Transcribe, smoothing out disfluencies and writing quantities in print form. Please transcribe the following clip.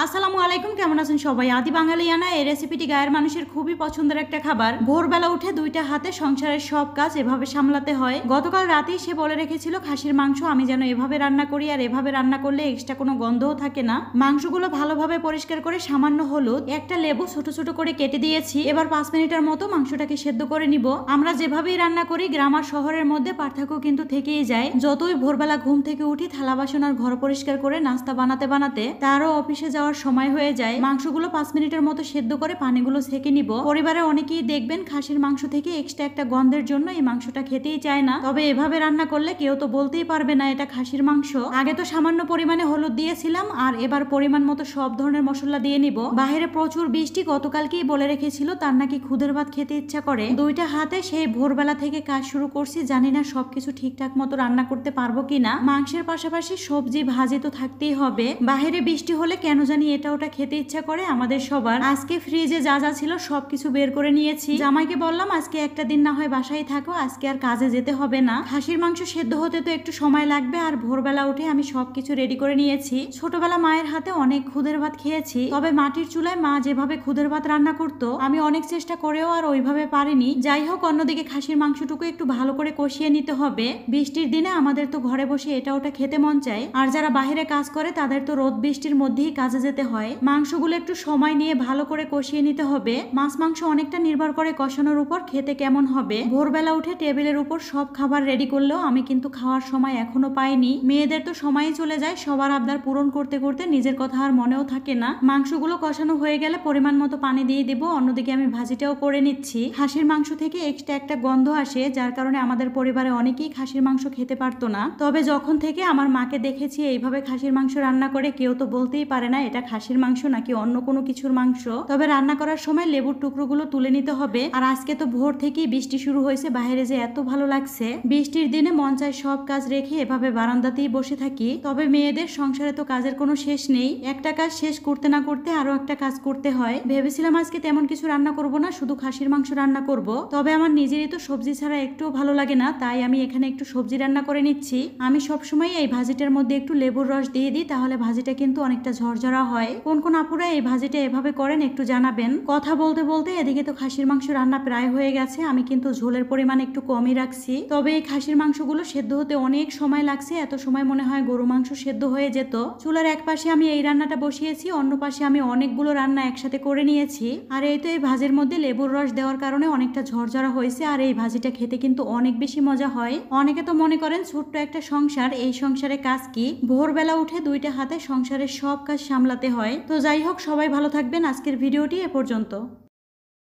আসসালামু আলাইকুম, কেমন আছেন সবাই? আদি বাঙালিয়ানা এই রেসিপিটি গায়ের মানুষের খুবই পছন্দের একটা খাবার। ভোরবেলা উঠে দুইটা হাতে সংসারের সব কাজ এভাবে সামলাতে হয়। গতকাল রাতেই সে বলে রেখেছিল খাসির মাংস আমি যেন এভাবে রান্না করি, আর এভাবে রান্না করলে এক্সট্রা কোনো গন্ধও থাকে না। মাংসগুলো ভালোভাবে পরিষ্কার করে সামান্য হলুদ, একটা লেবু ছোট ছোট করে কেটে দিয়েছি। এবার 5 মিনিটের মতো মাংসটাকে সেদ্ধ করে নিব। আমরা যেভাবেই রান্না করি গ্রাম আর শহরের মধ্যে পার্থক্য কিন্তু থেকেই যায়। যতই ভোরবেলা ঘুম থেকে উঠি থালা বাসন আর ঘর পরিষ্কার করে নাস্তা বানাতে বানাতে তারও অফিসে যাওয়ার সময় হয়ে যায়। মাংসগুলো 5 মিনিটের মতো সেদ্ধ করে পানিগুলো ছেঁকে নিব। পরিবারে অনেকেই দেখবেন খাসির মাংস থেকে এক্সট্রা একটা গন্ধের জন্য এই মাংসটা খেতেই চায় না। তবে এভাবে রান্না করলে কেউ তো বলতেই পারবে না এটা খাসির মাংস। আগে তো সামান্য পরিমাণে হলুদ দিয়েছিলাম, আর এবার পরিমাণ মতো সব ধরনের মশলা দিয়ে নিব। বাইরে প্রচুর বৃষ্টি, গতকালকেই বলে রেখেছিল তার নাকি খুদের ভাত খেতে ইচ্ছা করে। দুইটা হাতে সেই ভোরবেলা থেকে কাজ শুরু করছি, জানি না সবকিছু ঠিকঠাক মতো রান্না করতে পারবো কিনা। মাংসের পাশাপাশি সবজি ভাজি তো থাকতেই হবে। বাইরে বৃষ্টি হলে কেন জানি এটা ওটা খেতে ইচ্ছা করে আমাদের সবার। আজকে ফ্রিজে যা যা ছিল সবকিছু বের করে নিয়েছি। জামাইকে বললাম আজকে একটা দিন না হয় বাসায় থাকো, আজকে আর কাজে যেতে হবে না। খাসির মাংস সেদ্ধ হতে তো একটু সময় লাগবে, আর ভোরবেলা উঠে আমি সবকিছু রেডি করে নিয়েছি। ছোটবেলা মায়ের হাতে অনেক খুদের ভাত খেয়েছি, তবে মাটির চুলায় মা যেভাবে খুদের ভাত রান্না করতো আমি অনেক চেষ্টা করেও আর ওইভাবে পারিনি। যাই হোক, অন্যদিকে খাসির মাংসটুকু একটু ভালো করে কষিয়ে নিতে হবে। বৃষ্টির দিনে আমাদের তো ঘরে বসে এটা ওটা খেতে মন চায়, আর যারা বাহিরে কাজ করে তাদের তো রোদ বৃষ্টির মধ্যেই কাজে যেতে হয়। মাংসগুলো একটু সময় নিয়ে ভালো করে কষিয়ে নিতে হবে। মাছ মাংস অনেকটা নির্ভর করে কষানোর উপর খেতে কেমন হবে। ভোরবেলা উঠে টেবিলের উপর সব খাবার রেডি করলেও আমি কিন্তু খাওয়ার সময় এখনো পাইনি। মেয়েদের তো সময়ই চলে যায়, সবার আবদার পূরণ করতে করতে নিজের কথা আর মনেও থাকে না। মাংসগুলো কষানো হয়ে গেলে পরিমাণ মতো পানি দিয়ে দিব। অন্যদিকে আমি ভাজিটাও করে নিচ্ছি। খাসির মাংস থেকে এক্সট্রা একটা গন্ধ আসে, যার কারণে আমাদের পরিবারে অনেকেই খাসির মাংস খেতে পারতো না। তবে যখন থেকে আমার মাকে দেখেছি এইভাবে খাসির মাংস রান্না করে, কেউ তো বলতেই পারে না এটা খাসির মাংস নাকি অন্য কোনো কিছুর মাংস। তবে রান্না করার সময় লেবুর টুকরোগুলো তুলে নিতে হবে। আর আজকে তো ভোর থেকেই বৃষ্টি শুরু হয়েছে, বাইরে যে এত ভালো লাগছে। বৃষ্টির দিনে মন চায় সব কাজ রেখে এভাবে বারান্দাতেই বসে থাকি। তবে মেয়েদের সংসারে তো কাজের কোনো শেষ নেই, একটা কাজ শেষ করতে না করতে আরো একটা কাজ করতে হয়। ভেবেছিলাম আজকে তেমন কিছু রান্না করব না, শুধু খাসির মাংস রান্না করব। তবে আমার নিজেরই তো সবজি ছাড়া একটুও ভালো লাগে না, তাই আমি এখানে একটু সবজি রান্না করে নিচ্ছি। আমি সবসময় এই ভাজিটার মধ্যে একটু লেবুর রস দিয়ে দিই, তাহলে ভাজিটা কিন্তু অনেকটা ঝরঝরা হয়। কোন কোন আপুরা এই ভাজিটা এভাবে করেন একটু জানাবেন। কথা বলতে বলতে এদিকে তো খাসির মাংস রান্না প্রায় হয়ে গেছে। আমি কিন্তু ঝোলের পরিমাণ একটু কমই রাখছি, তবে এই খাসির মাংসগুলো সেদ্ধ হতে অনেক সময় লাগছে। এত সময় মনে হয় গরু মাংস সেদ্ধ হয়ে যেত। চুলার এক পাশে আমি এই রান্নাটা বসিয়েছি, অন্য পাশে আমি অনেকগুলো রান্না একসাথে করে নিয়েছি। আর এই তো এই ভাজির মধ্যে লেবুর রস দেওয়ার কারণে অনেকটা ঝরঝরা হয়েছে, আর এই ভাজিটা খেতে কিন্তু অনেক বেশি মজা হয়। অনেকে তো মনে করেন ছোট্ট একটা সংসার, এই সংসারে কাজ কি? ভোরবেলা উঠে দুইটা হাতে সংসারের সব কাজ সামলাতে হয়। তো যাই হোক, সবাই ভালো থাকবেন। আজকের ভিডিওটি এ পর্যন্ত।